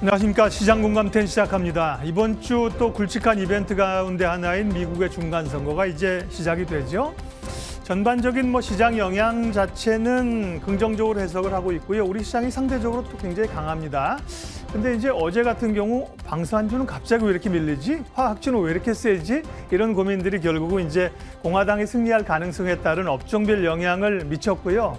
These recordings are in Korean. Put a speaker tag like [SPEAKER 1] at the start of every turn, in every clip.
[SPEAKER 1] 안녕하십니까. 시장공감텐 시작합니다. 이번 주 또 굵직한 이벤트 가운데 하나인 미국의 중간선거가 이제 시작이 되죠. 전반적인 시장 영향 자체는 긍정적으로 해석을 하고 있고요. 우리 시장이 상대적으로 또 굉장히 강합니다. 근데 이제 어제 같은 경우 방산주는 갑자기 왜 이렇게 밀리지? 화학주는 왜 이렇게 세지? 이런 고민들이 결국은 이제 공화당이 승리할 가능성에 따른 업종별 영향을 미쳤고요.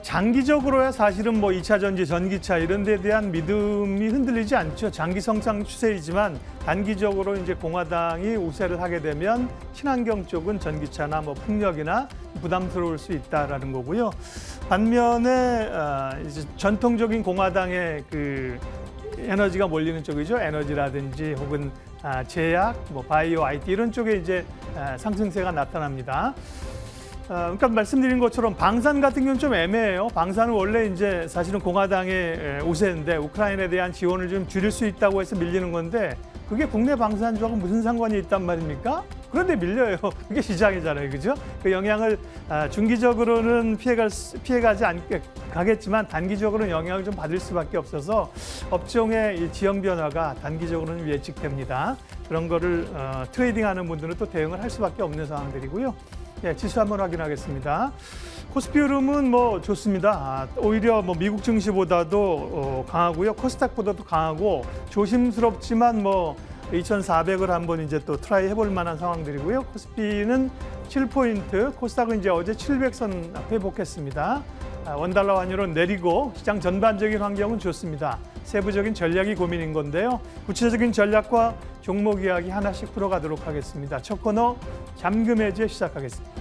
[SPEAKER 1] 장기적으로야 사실은 2차 전지, 전기차 이런 데 대한 믿음이 흔들리지 않죠. 장기 성장 추세이지만 단기적으로 이제 공화당이 우세를 하게 되면 친환경 쪽은 전기차나 풍력이나 부담스러울 수 있다라는 거고요. 반면에 이제 전통적인 공화당의 그 에너지가 몰리는 쪽이죠. 에너지라든지 혹은 제약, 바이오, IT 이런 쪽에 이제 상승세가 나타납니다. 그러니까 말씀드린 것처럼 방산 같은 경우는 좀 애매해요. 방산은 원래 이제 사실은 공화당의 우세인데 우크라이나에 대한 지원을 좀 줄일 수 있다고 해서 밀리는 건데 그게 국내 방산주하고 무슨 상관이 있단 말입니까? 그런데 밀려요. 그게 시장이잖아요. 그죠? 그 영향을 중기적으로는 피해가지 가겠지만 단기적으로는 영향을 좀 받을 수밖에 없어서 업종의 이 지형 변화가 단기적으로는 예측됩니다. 그런 거를 트레이딩하는 분들은 또 대응을 할 수밖에 없는 상황들이고요. 네, 지수 한번 확인하겠습니다. 코스피 흐름은 좋습니다. 오히려 미국 증시보다도 강하고요. 코스닥보다도 강하고 조심스럽지만 2,400을 한번 이제 또 트라이 해볼 만한 상황들이고요. 코스피는 7포인트, 코스닥은 이제 어제 700선 회복했습니다. 원달러 환율은 내리고 시장 전반적인 환경은 좋습니다. 세부적인 전략이 고민인 건데요. 구체적인 전략과 종목 이야기 하나씩 풀어가도록 하겠습니다. 첫 코너 잠금 해제 시작하겠습니다.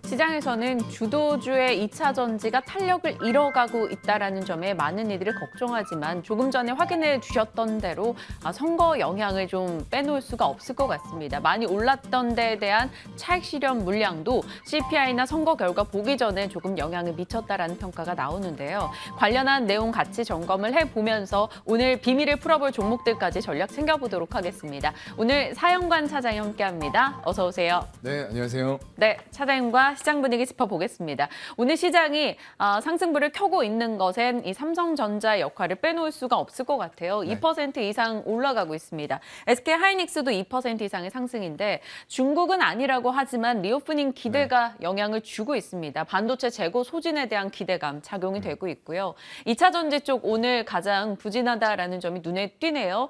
[SPEAKER 2] 시장에서는 주도주의 2차 전지가 탄력을 잃어가고 있다는 점에 많은 이들이 걱정하지만 조금 전에 확인해 주셨던 대로 선거 영향을 좀 빼놓을 수가 없을 것 같습니다. 많이 올랐던 데에 대한 차익 실현 물량도 CPI나 선거 결과 보기 전에 조금 영향을 미쳤다라는 평가가 나오는데요. 관련한 내용 같이 점검을 해보면서 오늘 비밀을 풀어볼 종목들까지 전략 챙겨보도록 하겠습니다. 오늘 사영관 차장이 함께합니다. 어서 오세요.
[SPEAKER 3] 네, 안녕하세요.
[SPEAKER 2] 네, 차장님과 시장 분위기 짚어보겠습니다. 오늘 시장이 상승불을 켜고 있는 것엔 이 삼성전자의 역할을 빼놓을 수가 없을 것 같아요.
[SPEAKER 3] 네.
[SPEAKER 2] 2% 이상 올라가고 있습니다. SK하이닉스도 2% 이상의 상승인데 중국은 아니라고 하지만 리오프닝 기대가 영향을 주고 있습니다. 반도체 재고 소진에 대한 기대감 작용이 되고 있고요. 2차 전지 쪽 오늘 가장 부진하다라는 점이 눈에 띄네요.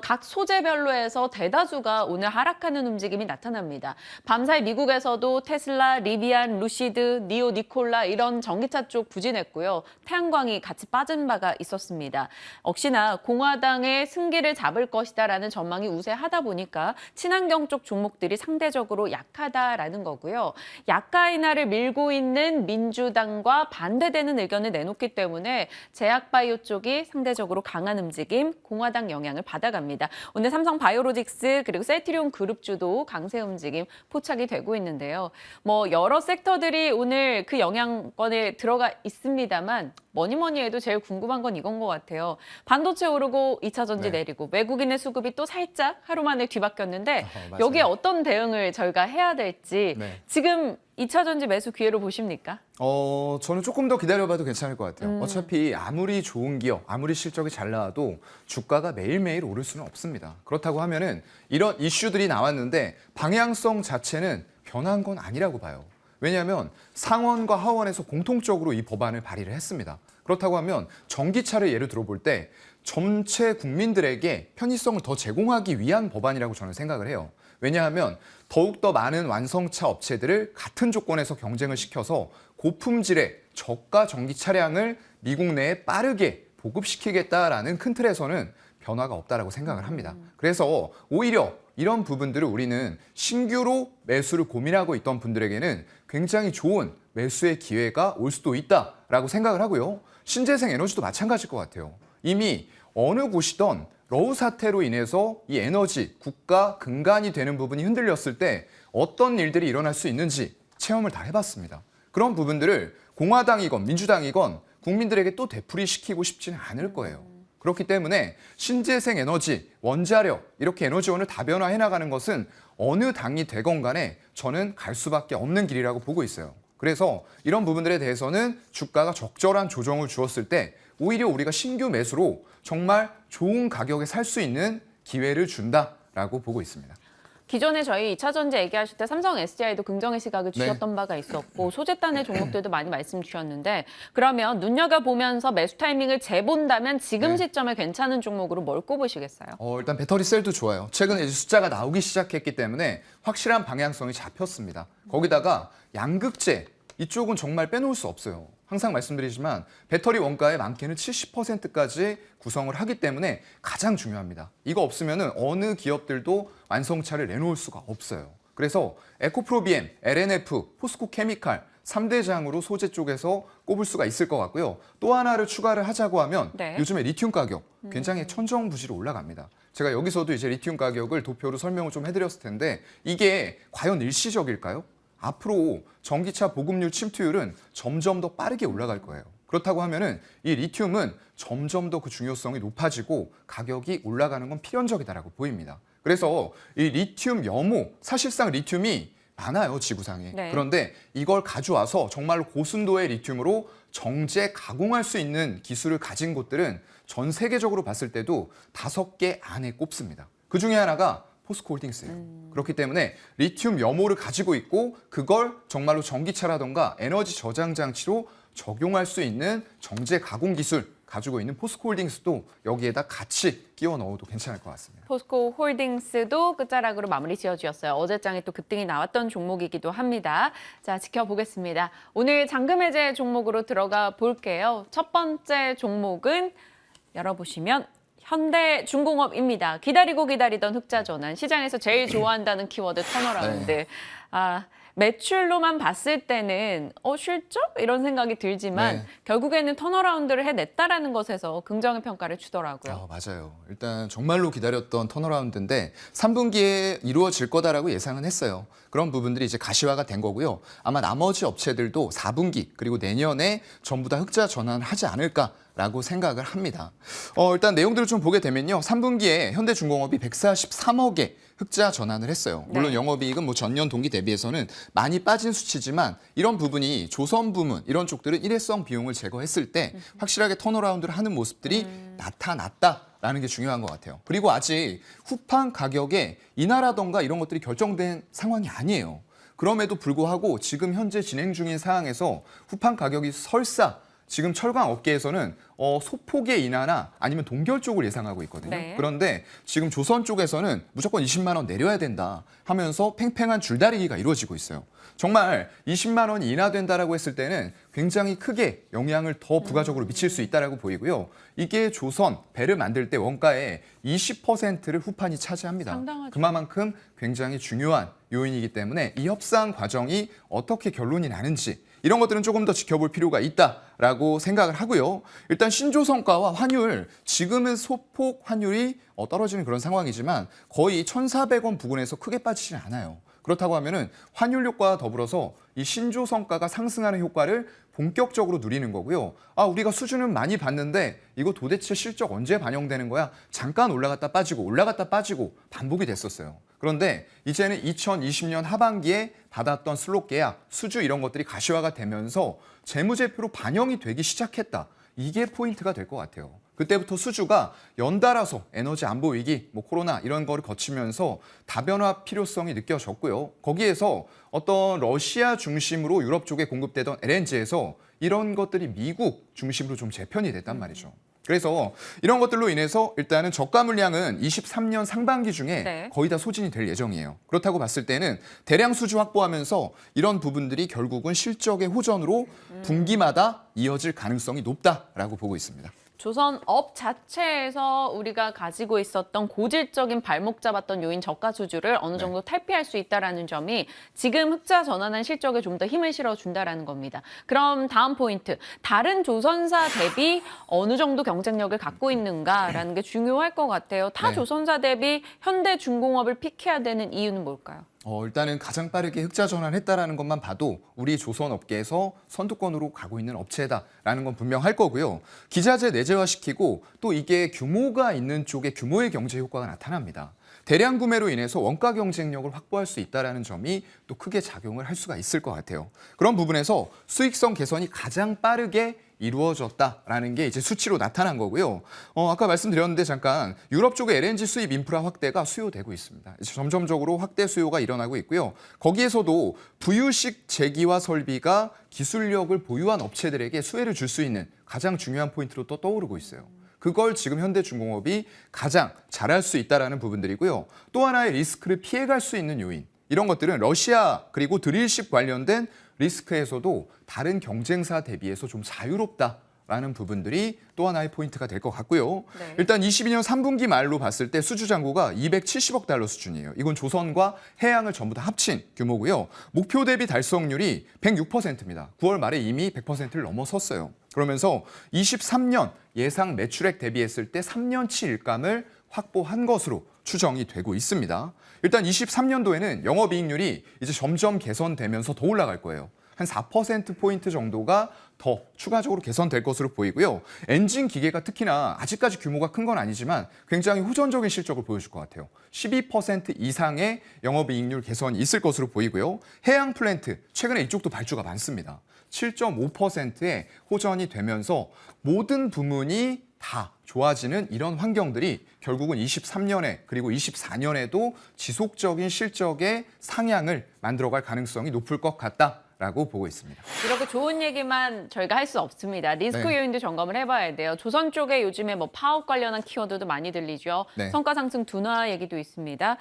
[SPEAKER 2] 각 소재별로 해서 대다수가 오늘 하락하는 움직임이 나타납니다. 밤사이 미국에서도 테슬라, 리비안, 루시드, 니오, 니콜라 이런 전기차 쪽 부진했고요. 태양광이 같이 빠진 바가 있었습니다. 역시나 공화당의 승기를 잡을 것이다라는 전망이 우세하다 보니까 친환경 쪽 종목들이 상대적으로 약하다라는 거고요. 약가 인하를 밀고 있는 민주당과 반대되는 의견을 내놓기 때문에 제약바이오 쪽이 상대적으로 강한 움직임, 공화당 영향을 받아갑니다. 오늘 삼성바이오로직스 그리고 셀트리온 그룹주도 강세 움직임 포착이 되고 있는데요. 여러 섹터들이 오늘 그 영향권에 들어가 있습니다만 뭐니 해도 제일 궁금한 건 이건 것 같아요. 반도체 오르고 2차 전지 내리고 외국인의 수급이 또 살짝 하루 만에 뒤바뀌었는데 여기에 어떤 대응을 저희가 해야 될지 지금 2차 전지 매수 기회로 보십니까?
[SPEAKER 3] 저는 조금 더 기다려봐도 괜찮을 것 같아요. 어차피 아무리 좋은 기업, 아무리 실적이 잘 나와도 주가가 매일매일 오를 수는 없습니다. 그렇다고 하면은 이런 이슈들이 나왔는데 방향성 자체는 변한 건 아니라고 봐요. 왜냐하면 상원과 하원에서 공통적으로 이 법안을 발의를 했습니다. 그렇다고 하면 전기차를 예를 들어볼 때 전체 국민들에게 편의성을 더 제공하기 위한 법안이라고 저는 생각을 해요. 왜냐하면 더욱더 많은 완성차 업체들을 같은 조건에서 경쟁을 시켜서 고품질의 저가 전기 차량을 미국 내에 빠르게 보급시키겠다라는 큰 틀에서는 변화가 없다라고 생각을 합니다. 그래서 오히려 이런 부분들을 우리는 신규로 매수를 고민하고 있던 분들에게는 굉장히 좋은 매수의 기회가 올 수도 있다라고 생각을 하고요. 신재생 에너지도 마찬가지일 것 같아요. 이미 어느 곳이던 러우 사태로 인해서 이 에너지, 국가 근간이 되는 부분이 흔들렸을 때 어떤 일들이 일어날 수 있는지 체험을 다 해봤습니다. 그런 부분들을 공화당이건 민주당이건 국민들에게 또 되풀이시키고 싶지는 않을 거예요. 그렇기 때문에 신재생 에너지, 원자력 이렇게 에너지원을 다변화해 나가는 것은 어느 당이 되건 간에 저는 갈 수밖에 없는 길이라고 보고 있어요. 그래서 이런 부분들에 대해서는 주가가 적절한 조정을 주었을 때 오히려 우리가 신규 매수로 정말 좋은 가격에 살 수 있는 기회를 준다라고 보고 있습니다.
[SPEAKER 2] 기존에 저희 2차 전지 얘기하실 때 삼성 SDI도 긍정의 시각을 주셨던 바가 있었고 소재단의 종목들도 많이 말씀 주셨는데 그러면 눈여겨보면서 매수 타이밍을 재본다면 지금 시점에 괜찮은 종목으로 뭘 꼽으시겠어요?
[SPEAKER 3] 일단 배터리 셀도 좋아요. 최근에 이제 숫자가 나오기 시작했기 때문에 확실한 방향성이 잡혔습니다. 거기다가 양극재 이쪽은 정말 빼놓을 수 없어요. 항상 말씀드리지만 배터리 원가의 많게는 70%까지 구성을 하기 때문에 가장 중요합니다. 이거 없으면 어느 기업들도 완성차를 내놓을 수가 없어요. 그래서 에코프로비엠, LNF, 포스코 케미칼 3대장으로 소재 쪽에서 꼽을 수가 있을 것 같고요. 또 하나를 추가를 하자고 하면 요즘에 리튬 가격 굉장히 천정부지로 올라갑니다. 제가 여기서도 이제 리튬 가격을 도표로 설명을 좀 해드렸을 텐데 이게 과연 일시적일까요? 앞으로 전기차 보급률 침투율은 점점 더 빠르게 올라갈 거예요. 그렇다고 하면은 이 리튬은 점점 더 그 중요성이 높아지고 가격이 올라가는 건 필연적이다라고 보입니다. 그래서 이 리튬 염호, 사실상 리튬이 많아요, 지구상에. 그런데 이걸 가져와서 정말로 고순도의 리튬으로 정제 가공할 수 있는 기술을 가진 곳들은 전 세계적으로 봤을 때도 5개 안에 꼽습니다. 그 중에 하나가 포스코홀딩스예요. 그렇기 때문에 리튬 염호를 가지고 있고 그걸 정말로 전기차라던가 에너지 저장 장치로 적용할 수 있는 정제 가공 기술 가지고 있는 포스코홀딩스도 여기에다 같이 끼워 넣어도 괜찮을 것 같습니다.
[SPEAKER 2] 포스코홀딩스도 끝자락으로 마무리 지어주었어요. 어제장에 또 급등이 나왔던 종목이기도 합니다. 자, 지켜보겠습니다. 오늘 잔금해제 종목으로 들어가 볼게요. 첫 번째 종목은 열어보시면 현대중공업입니다. 기다리던 흑자 전환. 시장에서 제일 좋아한다는 키워드 턴어라운드. 매출로만 봤을 때는 실적? 이런 생각이 들지만 결국에는 턴어라운드를 해냈다라는 것에서 긍정의 평가를 주더라고요.
[SPEAKER 3] 맞아요. 일단 정말로 기다렸던 턴어라운드인데 3분기에 이루어질 거다라고 예상은 했어요. 그런 부분들이 이제 가시화가 된 거고요. 아마 나머지 업체들도 4분기 그리고 내년에 전부 다 흑자 전환을 하지 않을까라고 생각을 합니다. 일단 내용들을 좀 보게 되면요. 3분기에 현대중공업이 143억에 흑자 전환을 했어요. 물론 영업이익은 뭐 전년 동기 대비해서는 많이 빠진 수치지만 이런 부분이 조선 부문 이런 쪽들은 일회성 비용을 제거했을 때 확실하게 턴어라운드를 하는 모습들이 나타났다라는 게 중요한 것 같아요. 그리고 아직 후판 가격에 인하라던가 이런 것들이 결정된 상황이 아니에요. 그럼에도 불구하고 지금 현재 진행 중인 상황에서 후판 가격이 설사 지금 철강 업계에서는 소폭의 인하나 아니면 동결 쪽을 예상하고 있거든요. 그런데 지금 조선 쪽에서는 무조건 20만 원 내려야 된다 하면서 팽팽한 줄다리기가 이루어지고 있어요. 정말 20만 원이 인하된다라고 했을 때는 굉장히 크게 영향을 더 부가적으로 미칠 수 있다라고 보이고요. 이게 조선 배를 만들 때 원가의 20%를 후판이 차지합니다.
[SPEAKER 2] 상당하죠.
[SPEAKER 3] 그만큼 굉장히 중요한 요인이기 때문에 이 협상 과정이 어떻게 결론이 나는지 이런 것들은 조금 더 지켜볼 필요가 있다라고 생각을 하고요. 일단 신조성과와 환율, 지금은 소폭 환율이 떨어지는 그런 상황이지만 거의 1,400원 부근에서 크게 빠지지는 않아요. 그렇다고 하면은 환율 효과와 더불어서 이 신조성과가 상승하는 효과를 본격적으로 누리는 거고요. 우리가 수준은 많이 봤는데 이거 도대체 실적 언제 반영되는 거야? 잠깐 올라갔다 빠지고 반복이 됐었어요. 그런데 이제는 2020년 하반기에 받았던 슬롯 계약, 수주 이런 것들이 가시화가 되면서 재무제표로 반영이 되기 시작했다. 이게 포인트가 될 것 같아요. 그때부터 수주가 연달아서 에너지 안보 위기, 코로나 이런 거를 거치면서 다변화 필요성이 느껴졌고요. 거기에서 어떤 러시아 중심으로 유럽 쪽에 공급되던 LNG에서 이런 것들이 미국 중심으로 좀 재편이 됐단 말이죠. 그래서 이런 것들로 인해서 일단은 저가 물량은 23년 상반기 중에 거의 다 소진이 될 예정이에요. 그렇다고 봤을 때는 대량 수주 확보하면서 이런 부분들이 결국은 실적의 호전으로 분기마다 이어질 가능성이 높다라고 보고 있습니다.
[SPEAKER 2] 조선업 자체에서 우리가 가지고 있었던 고질적인 발목 잡았던 요인 저가 수주를 어느 정도 탈피할 수 있다는 점이 지금 흑자 전환한 실적에 좀 더 힘을 실어준다는 겁니다. 그럼 다음 포인트, 다른 조선사 대비 어느 정도 경쟁력을 갖고 있는가라는 게 중요할 것 같아요. 타 조선사 대비 현대중공업을 픽해야 되는 이유는 뭘까요?
[SPEAKER 3] 일단은 가장 빠르게 흑자 전환했다라는 것만 봐도 우리 조선업계에서 선두권으로 가고 있는 업체다라는 건 분명할 거고요. 기자재 내재화시키고 또 이게 규모가 있는 쪽에 규모의 경제 효과가 나타납니다. 대량 구매로 인해서 원가 경쟁력을 확보할 수 있다는 점이 또 크게 작용을 할 수가 있을 것 같아요. 그런 부분에서 수익성 개선이 가장 빠르게 이루어졌다라는 게 이제 수치로 나타난 거고요. 아까 말씀드렸는데 잠깐 유럽 쪽의 LNG 수입 인프라 확대가 수요되고 있습니다. 이제 점점적으로 확대 수요가 일어나고 있고요. 거기에서도 부유식 재기와 설비가 기술력을 보유한 업체들에게 수혜를 줄 수 있는 가장 중요한 포인트로 또 떠오르고 있어요. 그걸 지금 현대중공업이 가장 잘할 수 있다라는 부분들이고요. 또 하나의 리스크를 피해갈 수 있는 요인. 이런 것들은 러시아 그리고 드릴십 관련된 리스크에서도 다른 경쟁사 대비해서 좀 자유롭다라는 부분들이 또 하나의 포인트가 될 것 같고요.
[SPEAKER 2] 네.
[SPEAKER 3] 일단 22년 3분기 말로 봤을 때 수주 잔고가 270억 달러 수준이에요. 이건 조선과 해양을 전부 다 합친 규모고요. 목표 대비 달성률이 106%입니다. 9월 말에 이미 100%를 넘어섰어요. 그러면서 23년 예상 매출액 대비했을 때 3년치 일감을 확보한 것으로 추정이 되고 있습니다. 일단 23년도에는 영업이익률이 이제 점점 개선되면서 더 올라갈 거예요. 한 4%포인트 정도가 더 추가적으로 개선될 것으로 보이고요. 엔진 기계가 특히나 아직까지 규모가 큰 건 아니지만 굉장히 호전적인 실적을 보여줄 것 같아요. 12% 이상의 영업이익률 개선이 있을 것으로 보이고요. 해양 플랜트, 최근에 이쪽도 발주가 많습니다. 7.5%의 호전이 되면서 모든 부문이 다 좋아지는 이런 환경들이 결국은 23년에 그리고 24년에도 지속적인 실적의 상향을 만들어갈 가능성이 높을 것 같다라고 보고 있습니다.
[SPEAKER 2] 이렇게 좋은 얘기만 저희가 할 수 없습니다. 리스크
[SPEAKER 3] 네.
[SPEAKER 2] 요인도 점검을 해봐야 돼요. 조선 쪽에 요즘에 뭐 파업 관련한 키워드도 많이 들리죠.
[SPEAKER 3] 네.
[SPEAKER 2] 성과 상승 둔화 얘기도 있습니다.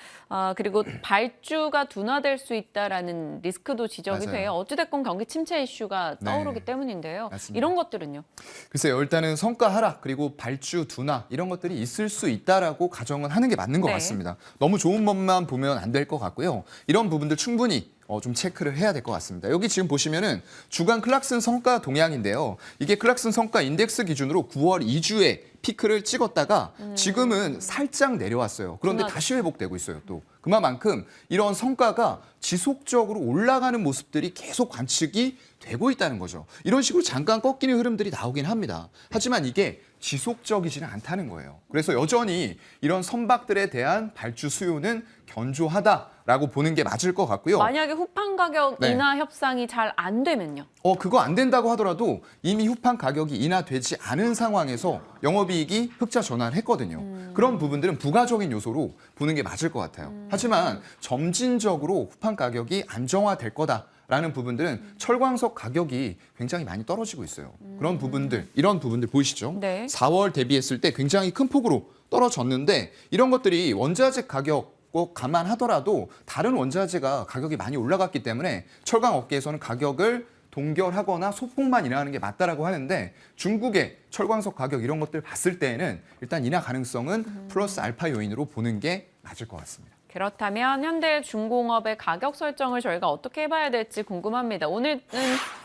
[SPEAKER 2] 그리고 발주가 둔화될 수 있다라는 리스크도 지적이
[SPEAKER 3] 맞아요.
[SPEAKER 2] 돼요. 어찌됐건 경기 침체 이슈가 떠오르기
[SPEAKER 3] 네.
[SPEAKER 2] 때문인데요.
[SPEAKER 3] 맞습니다.
[SPEAKER 2] 이런 것들은요?
[SPEAKER 3] 글쎄요, 일단은 성과 하락 그리고 발주 둔화 이런 것들이 있을 수 있다라고 가정은 하는 게 맞는 것
[SPEAKER 2] 네.
[SPEAKER 3] 같습니다. 너무 좋은 것만 보면 안 될 것 같고요. 이런 부분들 충분히 좀 체크를 해야 될 것 같습니다. 여기 지금 보시면은 주간 클락슨 성과 동향인데요. 이게 클락슨 성과 인덱스 기준으로 9월 2주에 피크를 찍었다가 지금은 살짝 내려왔어요. 그런데
[SPEAKER 2] 둔화돼.
[SPEAKER 3] 다시 회복되고 있어요. 또 그만큼 이런 성과가 지속적으로 올라가는 모습들이 계속 관측이 되고 있다는 거죠. 이런 식으로 잠깐 꺾이는 흐름들이 나오긴 합니다. 하지만 이게 지속적이지는 않다는 거예요. 그래서 여전히 이런 선박들에 대한 발주 수요는 견조하다라고 보는 게 맞을 것 같고요.
[SPEAKER 2] 만약에 후판 가격
[SPEAKER 3] 네.
[SPEAKER 2] 인하 협상이 잘 안 되면요?
[SPEAKER 3] 그거 안 된다고 하더라도 이미 후판 가격이 인하되지 않은 상황에서 영업이익이 흑자 전환을 했거든요. 그런 부분들은 부가적인 요소로 보는 게 맞을 것 같아요. 하지만 점진적으로 후판 가격이 안정화될 거다라는 부분들은 철광석 가격이 굉장히 많이 떨어지고 있어요. 그런 부분들, 이런 부분들 보이시죠?
[SPEAKER 2] 네.
[SPEAKER 3] 4월 대비했을 때 굉장히 큰 폭으로 떨어졌는데 이런 것들이 원자재 가격 꼭 감안하더라도 다른 원자재가 가격이 많이 올라갔기 때문에 철강 업계에서는 가격을 동결하거나 소폭만 인하하는 게 맞다라고 하는데 중국의 철광석 가격 이런 것들 봤을 때에는 일단 인하 가능성은 플러스 알파 요인으로 보는 게 맞을 것 같습니다.
[SPEAKER 2] 그렇다면 현대중공업의 가격 설정을 저희가 어떻게 해봐야 될지 궁금합니다. 오늘은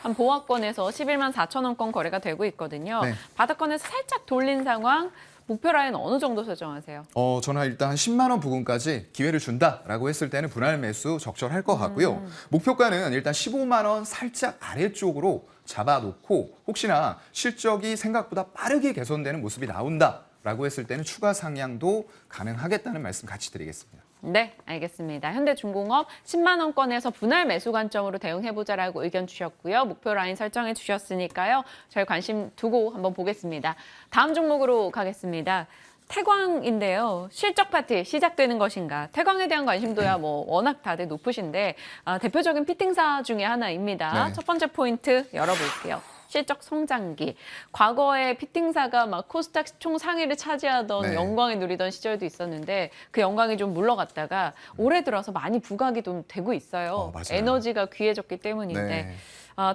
[SPEAKER 2] 한 보합권에서 11만 4천 원권 거래가 되고 있거든요.
[SPEAKER 3] 네.
[SPEAKER 2] 바닥권에서 살짝 돌린 상황, 목표 라인 어느 정도 설정하세요?
[SPEAKER 3] 저는 일단 10만 원 부근까지 기회를 준다라고 했을 때는 분할 매수 적절할 것 같고요. 목표가는 일단 15만 원 살짝 아래쪽으로 잡아놓고 혹시나 실적이 생각보다 빠르게 개선되는 모습이 나온다라고 했을 때는 추가 상향도 가능하겠다는 말씀 같이 드리겠습니다.
[SPEAKER 2] 네, 알겠습니다. 현대중공업 10만 원권에서 분할 매수 관점으로 대응해보자라고 의견 주셨고요. 목표 라인 설정해 주셨으니까요. 저희 관심 두고 한번 보겠습니다. 다음 종목으로 가겠습니다. 태광인데요. 실적 파티 시작되는 것인가? 태광에 대한 관심도야 뭐 워낙 다들 높으신데 대표적인 피팅사 중에 하나입니다.
[SPEAKER 3] 네.
[SPEAKER 2] 첫 번째 포인트 열어볼게요. 실적 성장기. 과거에 피팅사가 막 코스닥 총 상위를 차지하던
[SPEAKER 3] 네.
[SPEAKER 2] 영광을 누리던 시절도 있었는데 그 영광이 좀 물러갔다가 올해 들어서 많이 부각이 좀 되고 있어요.
[SPEAKER 3] 맞아요.
[SPEAKER 2] 에너지가 귀해졌기 때문인데.
[SPEAKER 3] 네.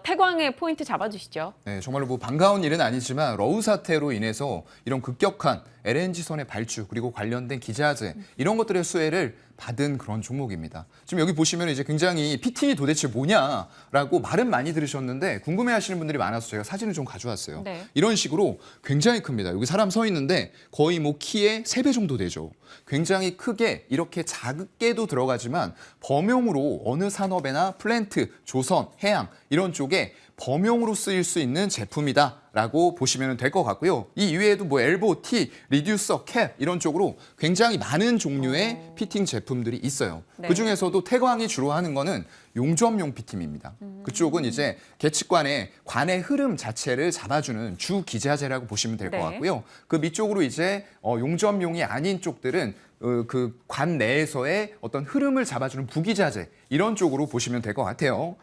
[SPEAKER 2] 태광의 포인트 잡아주시죠.
[SPEAKER 3] 네, 정말로 뭐 반가운 일은 아니지만 러우 사태로 인해서 이런 급격한 LNG선의 발주 그리고 관련된 기자재 이런 것들의 수혜를 받은 그런 종목입니다. 지금 여기 보시면 이제 굉장히 피팅이 도대체 뭐냐라고 말은 많이 들으셨는데 궁금해하시는 분들이 많아서 제가 사진을 좀 가져왔어요.
[SPEAKER 2] 네.
[SPEAKER 3] 이런 식으로 굉장히 큽니다. 여기 사람 서 있는데 거의 뭐 키의 3배 정도 되죠. 굉장히 크게 이렇게 작게도 들어가지만 범용으로 어느 산업에나 플랜트, 조선, 해양 이런 쪽에 범용으로 쓰일 수 있는 제품이다라고 보시면 될 것 같고요. 이 이외에도 뭐 엘보, 티, 리듀서, 캡 이런 쪽으로 굉장히 많은 종류의 피팅 제품들이 있어요.
[SPEAKER 2] 네.
[SPEAKER 3] 그중에서도 태광이 주로 하는 거는 용접용 피팅입니다. 그쪽은 이제 계측관의 관의 흐름 자체를 잡아주는 주 기자재라고 보시면 될 것
[SPEAKER 2] 네.
[SPEAKER 3] 같고요. 그 밑쪽으로 이제 용접용이 아닌 쪽들은 그 관 내에서의 어떤 흐름을 잡아주는 부기자재 이런 쪽으로 보시면 될 것 같아요.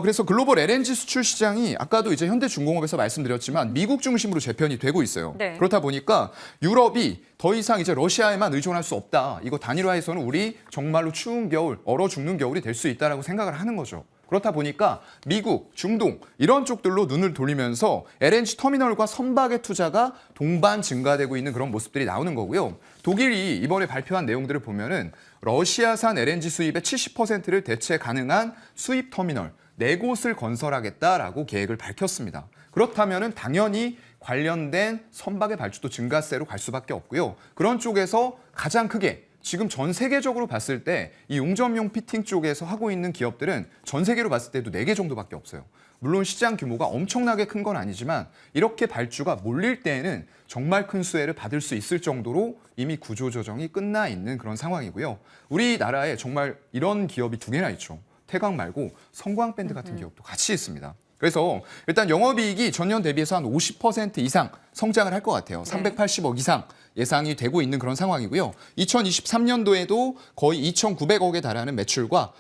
[SPEAKER 3] 그래서 글로벌 LNG 수출 시장이 아까도 이제 현대중공업에서 말씀드렸지만 미국 중심으로 재편이 되고 있어요.
[SPEAKER 2] 네.
[SPEAKER 3] 그렇다 보니까 유럽이 더 이상 이제 러시아에만 의존할 수 없다. 이거 단일화해서는 우리 정말로 추운 겨울, 얼어 죽는 겨울이 될 수 있다라고 생각을 하는 거죠. 그렇다 보니까 미국, 중동 이런 쪽들로 눈을 돌리면서 LNG 터미널과 선박의 투자가 동반 증가되고 있는 그런 모습들이 나오는 거고요. 독일이 이번에 발표한 내용들을 보면은 러시아산 LNG 수입의 70%를 대체 가능한 수입 터미널 4곳을 건설하겠다라고 계획을 밝혔습니다. 그렇다면은 당연히 관련된 선박의 발주도 증가세로 갈 수밖에 없고요. 그런 쪽에서 가장 크게 지금 전 세계적으로 봤을 때 이 용접용 피팅 쪽에서 하고 있는 기업들은 전 세계로 봤을 때도 4개 정도밖에 없어요. 물론 시장 규모가 엄청나게 큰 건 아니지만 이렇게 발주가 몰릴 때에는 정말 큰 수혜를 받을 수 있을 정도로 이미 구조조정이 끝나 있는 그런 상황이고요. 우리나라에 정말 이런 기업이 2개나 있죠. 태광 말고 성광밴드 같은 기업도 같이 있습니다. 그래서 일단 영업이익이 전년 대비해서 한 50% 이상 성장을 할 것 같아요. 380억 이상 예상이 되고 있는 그런 상황이고요. 2023년도에도 거의 2,900억에 달하는 매출과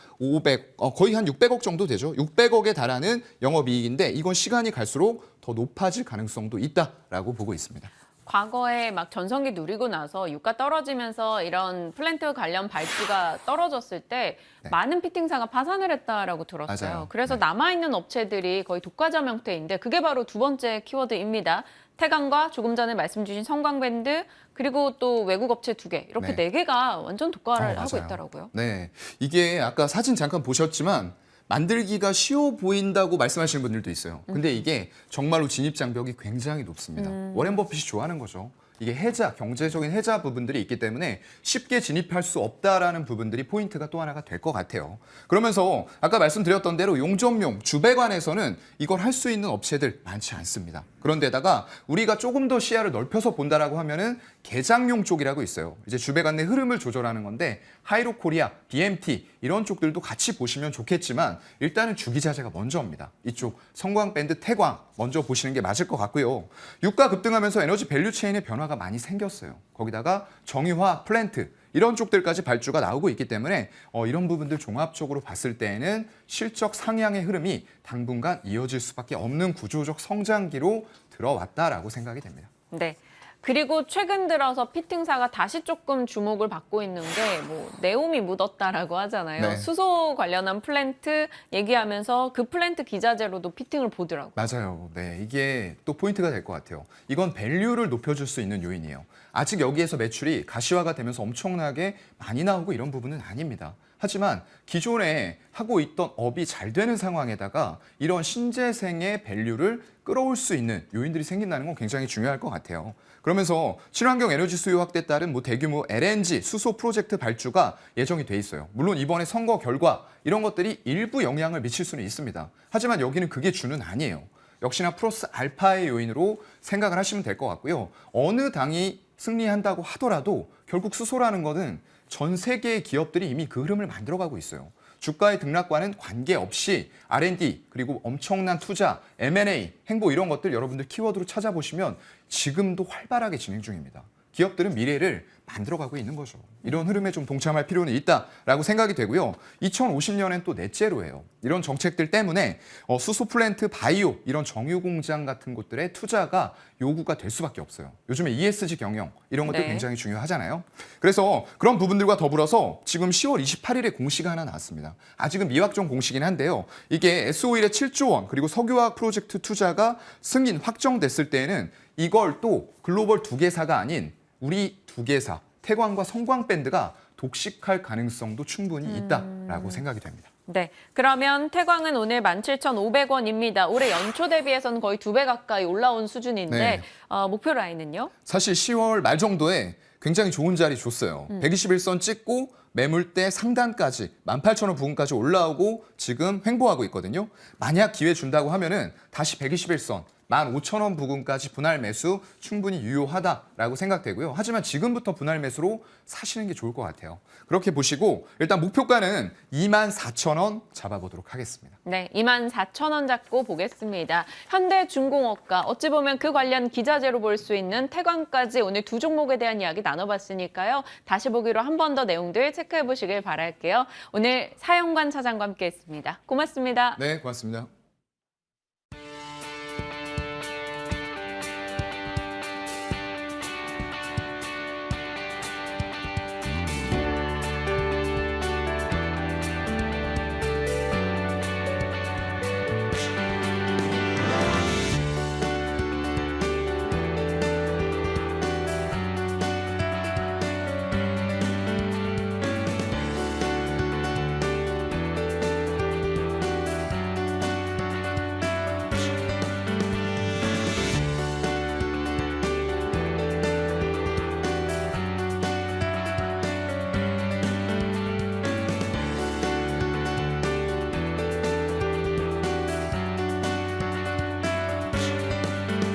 [SPEAKER 3] 거의 한 600억 정도 되죠. 600억에 달하는 영업이익인데 이건 시간이 갈수록 더 높아질 가능성도 있다라고 보고 있습니다.
[SPEAKER 2] 과거에 막 전성기 누리고 나서 유가 떨어지면서 이런 플랜트 관련 발주가 떨어졌을 때
[SPEAKER 3] 네.
[SPEAKER 2] 많은 피팅사가 파산을 했다라고 들었어요.
[SPEAKER 3] 맞아요.
[SPEAKER 2] 그래서
[SPEAKER 3] 네.
[SPEAKER 2] 남아있는 업체들이 거의 독과점 형태인데 그게 바로 두 번째 키워드입니다. 태광과 조금 전에 말씀 주신 성광밴드 그리고 또 외국 업체 2개 이렇게
[SPEAKER 3] 네.
[SPEAKER 2] 4개가 완전 독과를 하고
[SPEAKER 3] 맞아요.
[SPEAKER 2] 있더라고요.
[SPEAKER 3] 네, 이게 아까 사진 잠깐 보셨지만 만들기가 쉬워 보인다고 말씀하시는 분들도 있어요. 근데 이게 정말로 진입 장벽이 굉장히 높습니다. 워렌 버핏이 좋아하는 거죠. 이게 해자, 경제적인 해자 부분들이 있기 때문에 쉽게 진입할 수 없다라는 부분들이 포인트가 또 하나가 될 것 같아요. 그러면서 아까 말씀드렸던 대로 용접용, 주배관에서는 이걸 할 수 있는 업체들 많지 않습니다. 그런데다가 우리가 조금 더 시야를 넓혀서 본다라고 하면은 개장용 쪽이라고 있어요. 이제 주배관 내 흐름을 조절하는 건데 하이로코리아, BMT 이런 쪽들도 같이 보시면 좋겠지만 일단은 주기자재가 먼저입니다. 이쪽 성광밴드, 태광 먼저 보시는 게 맞을 것 같고요. 유가 급등하면서 에너지 밸류 체인의 변화가 많이 생겼어요. 거기다가 정유화, 플랜트 이런 쪽들까지 발주가 나오고 있기 때문에 이런 부분들 종합적으로 봤을 때에는 실적 상향의 흐름이 당분간 이어질 수밖에 없는 구조적 성장기로 들어왔다라고 생각이 됩니다.
[SPEAKER 2] 네. 그리고 최근 들어서 피팅사가 다시 조금 주목을 받고 있는 게 뭐 네옴이 묻었다라고 하잖아요.
[SPEAKER 3] 네.
[SPEAKER 2] 수소 관련한 플랜트 얘기하면서 그 플랜트 기자재로도 피팅을 보더라고요.
[SPEAKER 3] 맞아요. 네, 이게 또 포인트가 될 것 같아요. 이건 밸류를 높여줄 수 있는 요인이에요. 아직 여기에서 매출이 가시화가 되면서 엄청나게 많이 나오고 이런 부분은 아닙니다. 하지만 기존에 하고 있던 업이 잘 되는 상황에다가 이런 신재생의 밸류를 끌어올 수 있는 요인들이 생긴다는 건 굉장히 중요할 것 같아요. 그러면서 친환경 에너지 수요 확대에 따른 대규모 LNG 수소 프로젝트 발주가 예정이 돼 있어요. 물론 이번에 선거 결과 이런 것들이 일부 영향을 미칠 수는 있습니다. 하지만 여기는 그게 주는 아니에요. 역시나 플러스 알파의 요인으로 생각을 하시면 될 것 같고요. 어느 당이 승리한다고 하더라도 결국 수소라는 거는 전 세계의 기업들이 이미 그 흐름을 만들어가고 있어요. 주가의 등락과는 관계없이 R&D 그리고 엄청난 투자, M&A, 행보 이런 것들 여러분들 키워드로 찾아보시면 지금도 활발하게 진행 중입니다. 기업들은 미래를 만들어가고 있는 거죠. 이런 흐름에 좀 동참할 필요는 있다라고 생각이 되고요. 2050년엔 또 넷제로예요. 이런 정책들 때문에 수소 플랜트, 바이오 이런 정유 공장 같은 곳들의 투자가 요구가 될 수밖에 없어요. 요즘에 ESG 경영 이런 것들
[SPEAKER 2] 네.
[SPEAKER 3] 굉장히 중요하잖아요. 그래서 그런 부분들과 더불어서 지금 10월 28일에 공시가 하나 나왔습니다. 아직은 미확정 공시긴 한데요. 이게 S-오일의 7조 원 그리고 석유화학 프로젝트 투자가 승인 확정됐을 때에는 이걸 또 글로벌 두 개사가 아닌 우리 두 개사 태광과 성광밴드가 독식할 가능성도 충분히 있다라고 생각이 됩니다.
[SPEAKER 2] 네, 그러면 태광은 오늘 17,500원입니다. 올해 연초 대비해서는 거의 2배 가까이 올라온 수준인데
[SPEAKER 3] 네.
[SPEAKER 2] 목표 라인은요?
[SPEAKER 3] 사실 10월 말 정도에 굉장히 좋은 자리 줬어요. 121선 찍고 매물대 상단까지 18,000원 부근까지 올라오고 지금 횡보하고 있거든요. 만약 기회 준다고 하면은 다시 121선 15,000원 부근까지 분할 매수 충분히 유효하다라고 생각되고요. 하지만 지금부터 분할 매수로 사시는 게 좋을 것 같아요. 그렇게 보시고 일단 목표가는 24,000원 잡아보도록 하겠습니다.
[SPEAKER 2] 네, 24,000원 잡고 보겠습니다. 현대중공업과 어찌 보면 그 관련 기자재로 볼 수 있는 태광까지 오늘 두 종목에 대한 이야기 나눠봤으니까요. 다시 보기로 한 번 더 내용들 체크해 보시길 바랄게요. 오늘 사영관 차장과 함께했습니다. 고맙습니다.
[SPEAKER 3] 네, 고맙습니다.